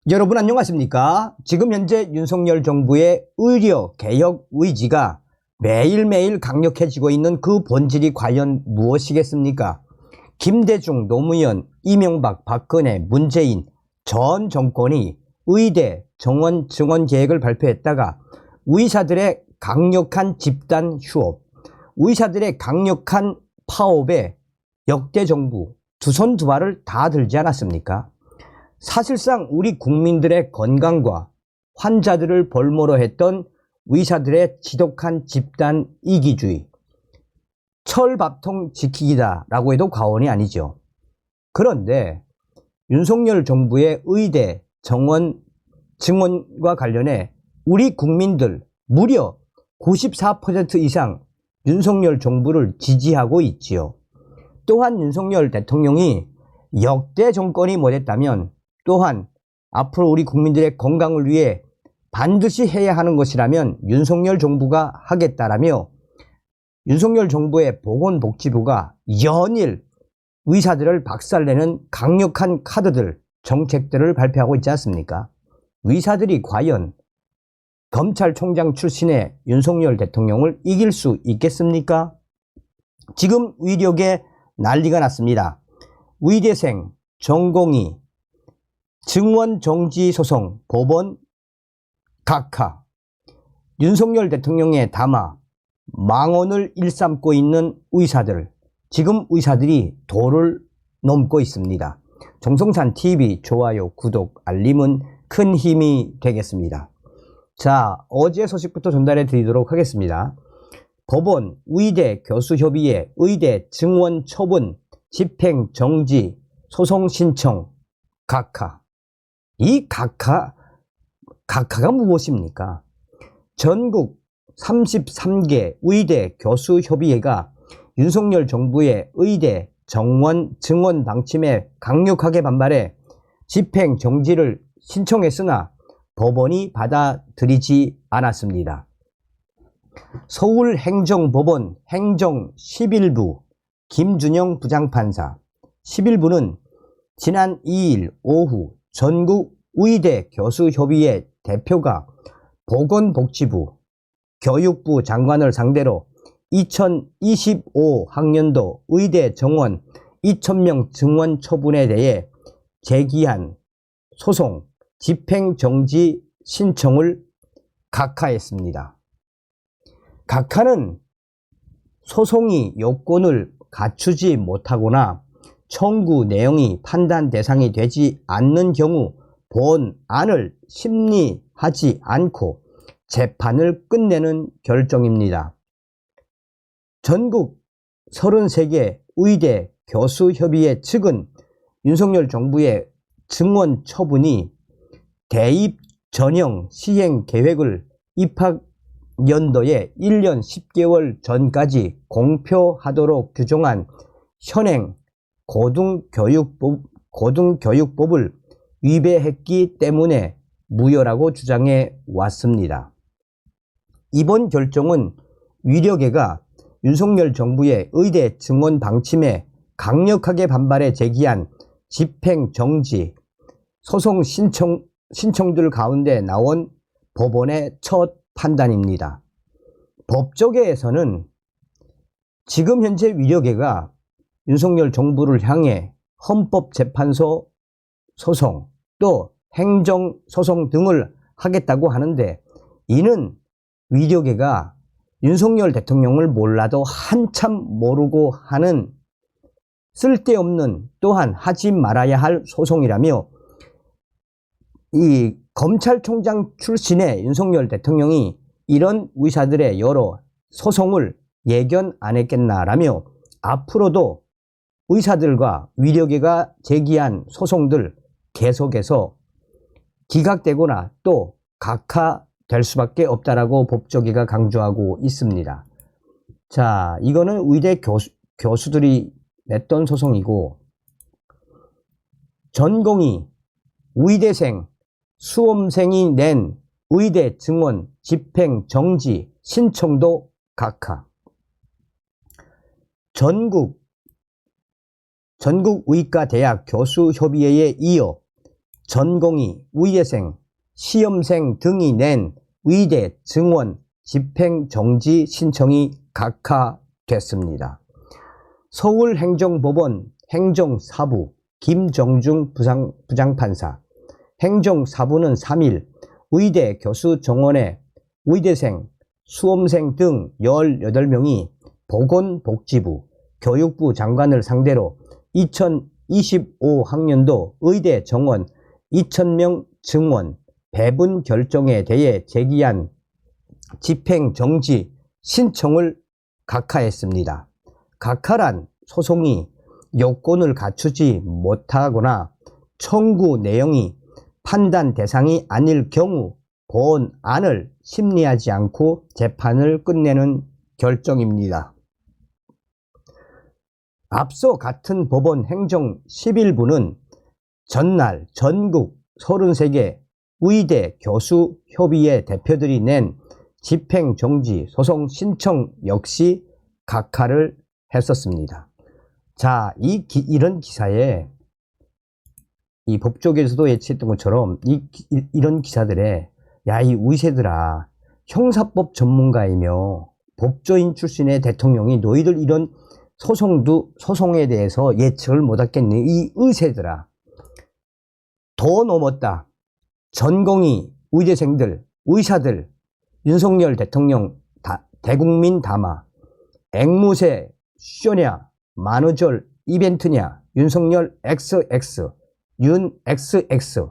여러분 안녕하십니까? 지금 현재 윤석열 정부의 의료 개혁 의지가 매일매일 강력해지고 있는 그 본질이 과연 무엇이겠습니까? 김대중, 노무현, 이명박, 박근혜, 문재인 전 정권이 의대 정원 증원 계획을 발표했다가 의사들의 강력한 집단 휴업, 의사들의 강력한 파업에 역대 정부 두 손 두 발을 다 들지 않았습니까? 사실상 우리 국민들의 건강과 환자들을 볼모로 했던 의사들의 지독한 집단 이기주의, 철밥통 지키기다 라고 해도 과언이 아니죠. 그런데 윤석열 정부의 의대 정원 증원과 관련해 우리 국민들 무려 94% 이상 윤석열 정부를 지지하고 있지요. 또한 윤석열 대통령이 역대 정권이 못했다면 또한 앞으로 우리 국민들의 건강을 위해 반드시 해야 하는 것이라면 윤석열 정부가 하겠다라며 윤석열 정부의 보건복지부가 연일 의사들을 박살내는 강력한 카드들, 정책들을 발표하고 있지 않습니까? 의사들이 과연 검찰총장 출신의 윤석열 대통령을 이길 수 있겠습니까? 지금 의료계 난리가 났습니다. 의대생, 전공의, 증원 정지 소송, 법원 각하, 윤석열 대통령의 담화, 망언을 일삼고 있는 의사들, 지금 의사들이 도를 넘고 있습니다. 정성산TV 좋아요, 구독, 알림은 큰 힘이 되겠습니다. 자, 어제 소식부터 전달해 드리도록 하겠습니다. 법원 의대 교수협의회 의대 증원 처분 집행 정지 소송 신청 각하. 이 각하가 무엇입니까? 전국 33개 의대 교수협의회가 윤석열 정부의 의대 정원 증원 방침에 강력하게 반발해 집행 정지를 신청했으나 법원이 받아들이지 않았습니다. 서울행정법원 행정 11부 김준영 부장판사 11부는 지난 2일 오후 전국 의대 교수협의회 대표가 보건복지부, 교육부 장관을 상대로 2025 학년도 의대 정원 2,000명 증원 처분에 대해 제기한 소송 집행정지 신청을 각하했습니다. 각하는 소송이 요건을 갖추지 못하거나 청구 내용이 판단 대상이 되지 않는 경우 본안을 심리하지 않고 재판을 끝내는 결정입니다. 전국 33개 의대 교수협의회 측은 윤석열 정부의 증원 처분이 대입 전형 시행 계획을 입학연도에 1년 10개월 전까지 공표하도록 규정한 현행 고등교육법을 위배했기 때문에 무효라고 주장해 왔습니다. 이번 결정은 의료계가 윤석열 정부의 의대 증원 방침에 강력하게 반발해 제기한 집행정지 소송 신청들 가운데 나온 법원의 첫 판단입니다. 법조계에서는 지금 현재 의료계가 윤석열 정부를 향해 헌법재판소 소송 또 행정소송 등을 하겠다고 하는데 이는 의료계가 윤석열 대통령을 몰라도 한참 모르고 하는 쓸데없는 또한 하지 말아야 할 소송이라며 이 검찰총장 출신의 윤석열 대통령이 이런 의사들의 여러 소송을 예견 안 했겠나라며 앞으로도 의사들과 의료계가 제기한 소송들 계속해서 기각되거나 또 각하될 수밖에 없다라고 법조계가 강조하고 있습니다. 자, 이거는 의대 교수들이 냈던 소송이고 전공의, 의대생, 수험생이 낸 의대 증원 집행 정지 신청도 각하. 전국의과대학 교수협의회에 이어 전공의, 의대생, 시험생 등이 낸 의대 증원 집행정지 신청이 각하됐습니다. 서울행정법원 행정사부 김정중 부장판사, 행정사부는 3일 의대 교수 정원에 의대생, 수험생 등 18명이 보건복지부, 교육부 장관을 상대로 2025학년도 의대 정원 2,000명 증원 배분 결정에 대해 제기한 집행정지 신청을 각하했습니다. 각하란 소송이 요건을 갖추지 못하거나 청구 내용이 판단 대상이 아닐 경우 본안을 심리하지 않고 재판을 끝내는 결정입니다. 앞서 같은 법원 행정 11부는 전날 전국 33개 의대 교수 협의회 대표들이 낸 집행정지 소송 신청 역시 각하를 했었습니다. 자, 이런 기사에 이 법조계에서도 예측했던 것처럼 이런 기사들에 야, 이 의세들아, 형사법 전문가이며 법조인 출신의 대통령이 너희들 이런 소송에 대해서 예측을 못했겠니? 이 의세들아, 더 넘었다. 전공의 의대생들, 의사들, 윤석열 대통령 대국민 담화, 앵무새 쇼냐, 만우절 이벤트냐, 윤석열 XX, 윤 XX,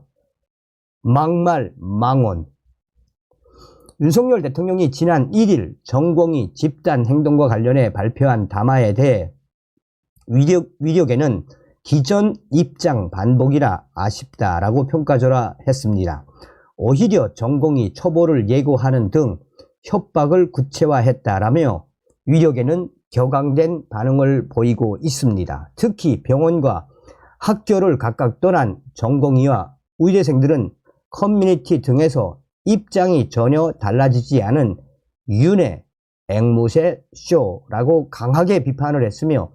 막말 망언. 윤석열 대통령이 지난 1일 전공의 집단 행동과 관련해 발표한 담화에 대해 위력에는 기존 입장 반복이라 아쉽다라고 평가조라 했습니다. 오히려 전공의 처벌을 예고하는 등 협박을 구체화했다라며 위력에는 격앙된 반응을 보이고 있습니다. 특히 병원과 학교를 각각 떠난 전공의와 의대생들은 커뮤니티 등에서 입장이 전혀 달라지지 않은 윤의 앵무새 쇼라고 강하게 비판을 했으며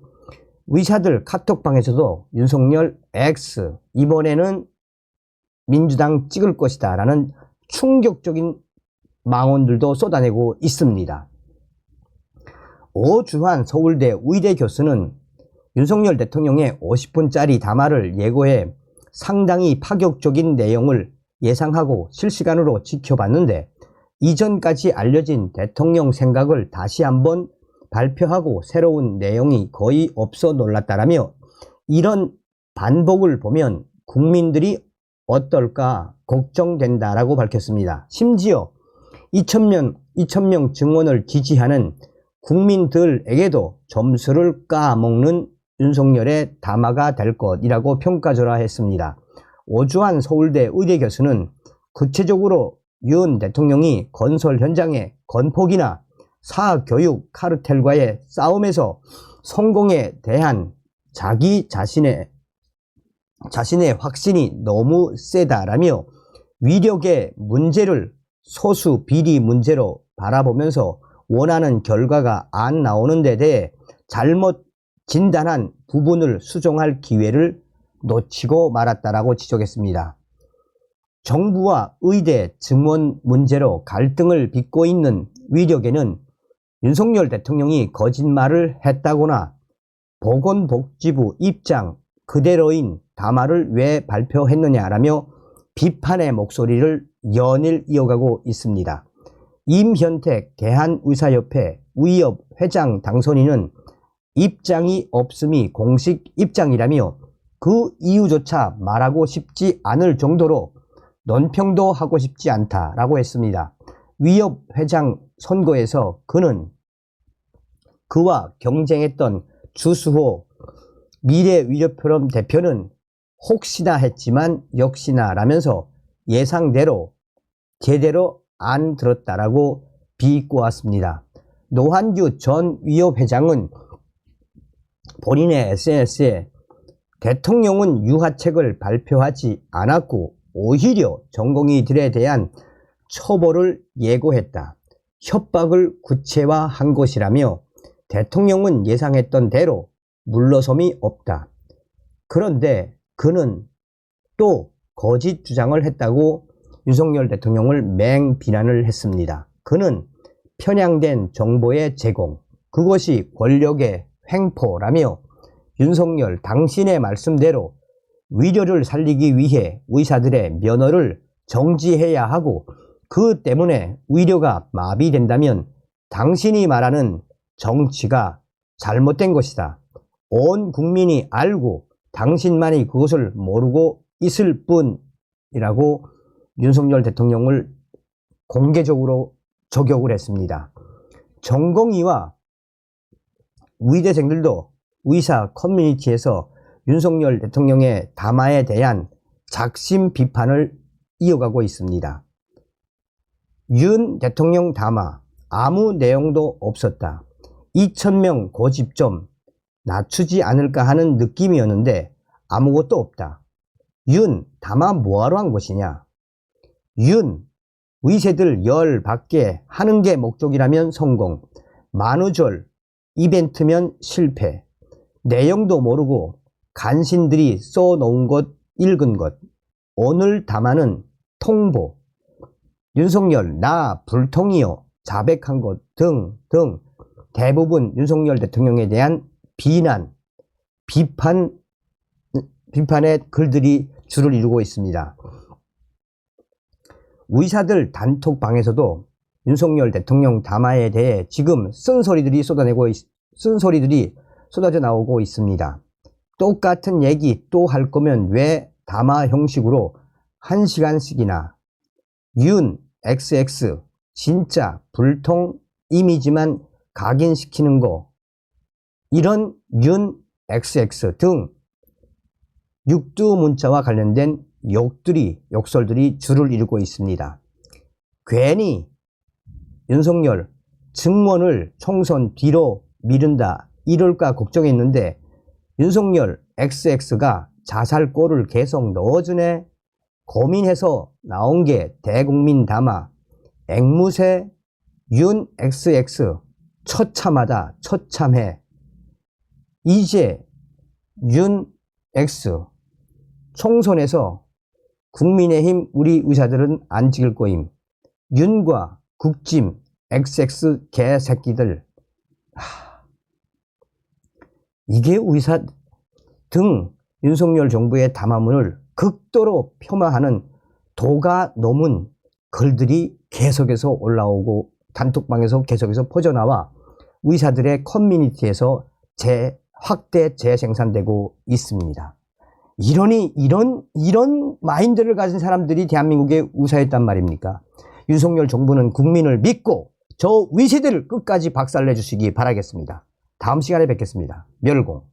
의사들 카톡방에서도 윤석열 X 이번에는 민주당 찍을 것이다 라는 충격적인 망언들도 쏟아내고 있습니다. 오주환 서울대 의대 교수는 윤석열 대통령의 50분짜리 담화를 예고해 상당히 파격적인 내용을 예상하고 실시간으로 지켜봤는데 이전까지 알려진 대통령 생각을 다시 한번 발표하고 새로운 내용이 거의 없어 놀랐다라며 이런 반복을 보면 국민들이 어떨까 걱정된다라고 밝혔습니다. 심지어 2,000명 증원을 지지하는 국민들에게도 점수를 까먹는 윤석열의 담화가 될 것이라고 평가조라 했습니다. 오주환 서울대 의대 교수는 구체적으로 윤 대통령이 건설 현장의 건폭이나 사교육 카르텔과의 싸움에서 성공에 대한 자신의 확신이 너무 세다라며 위력의 문제를 소수 비리 문제로 바라보면서 원하는 결과가 안 나오는 데 대해 잘못 진단한 부분을 수정할 기회를 놓치고 말았다라고 지적했습니다. 정부와 의대 증원 문제로 갈등을 빚고 있는 위력에는 윤석열 대통령이 거짓말을 했다거나 보건복지부 입장 그대로인 담화를 왜 발표했느냐라며 비판의 목소리를 연일 이어가고 있습니다. 임현택 대한의사협회 의협 회장 당선인은 입장이 없음이 공식 입장이라며 그 이유조차 말하고 싶지 않을 정도로 논평도 하고 싶지 않다라고 했습니다. 위협 회장 선거에서 그는 그와 경쟁했던 주수호 미래위력포럼 대표는 혹시나 했지만 역시나 라면서 예상대로 제대로 안 들었다라고 비꼬았습니다. 노한규 전 위협 회장은 본인의 SNS에 대통령은 유화책을 발표하지 않았고 오히려 전공의들에 대한 처벌을 예고했다. 협박을 구체화한 것이라며 대통령은 예상했던 대로 물러섬이 없다. 그런데 그는 또 거짓 주장을 했다고 윤석열 대통령을 맹비난을 했습니다. 그는 편향된 정보의 제공, 그것이 권력의 횡포라며 윤석열 당신의 말씀대로 위료를 살리기 위해 의사들의 면허를 정지해야 하고 그 때문에 의료가 마비된다면 당신이 말하는 정치가 잘못된 것이다. 온 국민이 알고 당신만이 그것을 모르고 있을 뿐이라고 윤석열 대통령을 공개적으로 저격을 했습니다. 전공의와 의대생들도 의사 커뮤니티에서 윤석열 대통령의 담화에 대한 작심 비판을 이어가고 있습니다. 윤 대통령 담화 아무 내용도 없었다. 2,000명 고집 좀 낮추지 않을까 하는 느낌이었는데 아무것도 없다. 윤 담화 뭐하러 한 것이냐? 윤 의사들 열 받게 하는 게 목적이라면 성공, 만우절 이벤트면 실패, 내용도 모르고 간신들이 써놓은 것 읽은 것, 오늘 담화는 통보, 윤석열 나 불통이요 자백한 것 등등 대부분 윤석열 대통령에 대한 비판의 글들이 줄을 이루고 있습니다. 의사들 단톡방에서도 윤석열 대통령 담화에 대해 지금 쓴소리들이 쏟아져 나오고 있습니다. 똑같은 얘기 또 할 거면 왜 담화 형식으로 1시간씩이나 윤 XX 진짜 불통 이미지만 각인시키는 거, 이런 윤 XX 등 육두 문자와 관련된 욕설들이 줄을 이루고 있습니다. 괜히 윤석열 증원을 총선 뒤로 미룬다 이럴까 걱정했는데 윤석열 XX가 자살골을 계속 넣어주네. 고민해서 나온 게 대국민 담화 앵무새 윤 XX 처참하다 처참해. 이제 윤 X 총선에서 국민의힘 우리 의사들은 안 찍을 거임. 윤과 국짐 XX 개새끼들, 이게 의사 등 윤석열 정부의 담화문을 극도로 폄하하는 도가 넘은 글들이 계속해서 올라오고 단톡방에서 계속해서 퍼져나와 의사들의 커뮤니티에서 확대 재생산되고 있습니다. 이런 마인드를 가진 사람들이 대한민국의 의사였단 말입니까? 윤석열 정부는 국민을 믿고 저 의사들을 끝까지 박살내 주시기 바라겠습니다. 다음 시간에 뵙겠습니다. 멸공.